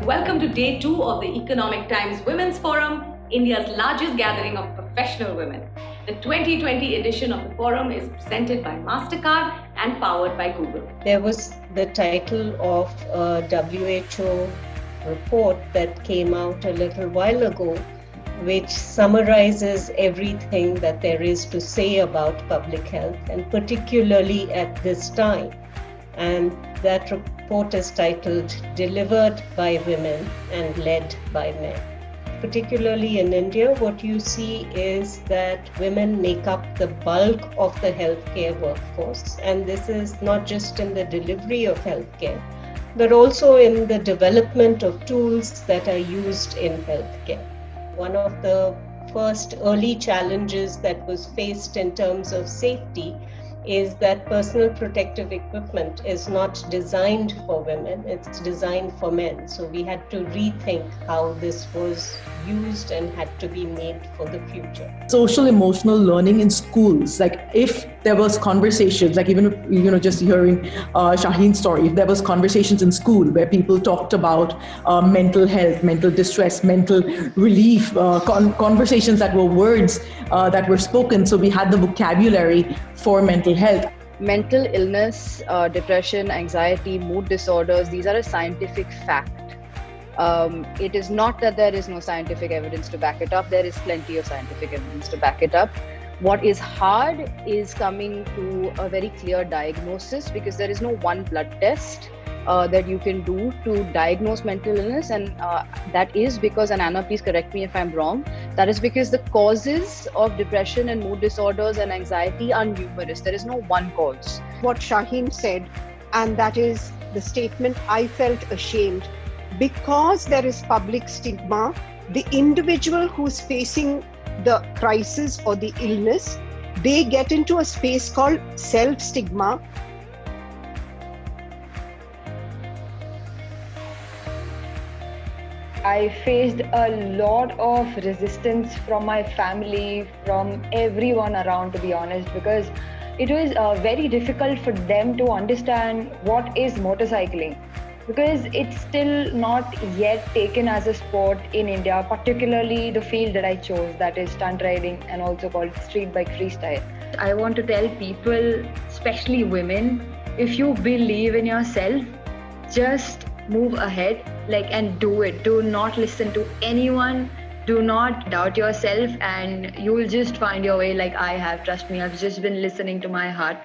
Welcome to day 2 of the Economic Times Women's Forum, India's largest gathering of professional women. The 2020 edition of the forum is presented by MasterCard and powered by Google. There was the title of a WHO report that came out a little while ago, which summarizes everything that there is to say about public health, and particularly at this time. And that report is titled Delivered by Women and Led by Men. Particularly in India, what you see is that women make up the bulk of the healthcare workforce. And this is not just in the delivery of healthcare, but also in the development of tools that are used in healthcare. One of the first early challenges that was faced in terms of safety is that personal protective equipment is not designed for women, it's designed for men. So we had to rethink how this was used and had to be made for the future. Social emotional learning in schools, like if there was conversations, like even just hearing Shaheen's story, if there was conversations in school where people talked about mental health, mental distress, mental relief, conversations that were words that were spoken, so we had the vocabulary for mental health. Mental illness, depression, anxiety, mood disorders, these are a scientific fact. It is not that there is no scientific evidence to back it up. There is plenty of scientific evidence to back it up. What is hard is coming to a very clear diagnosis, because there is no one blood test that you can do to diagnose mental illness. And that is because, and Anna, please correct me if I'm wrong, that is because the causes of depression and mood disorders and anxiety are numerous. There is no one cause. What Shaheen said, and that is the statement, I felt ashamed. Because there is public stigma, the individual who's facing the crisis or the illness, they get into a space called self-stigma. I faced a lot of resistance from my family, from everyone around, to be honest, because it was very difficult for them to understand what is motorcycling. Because it's still not yet taken as a sport in India, particularly the field that I chose, that is stunt riding and also called street bike freestyle. I want to tell people, especially women, if you believe in yourself, just move ahead, and do it. Do not listen to anyone. Do not doubt yourself, and you will just find your way like I have. Trust me, I've just been listening to my heart.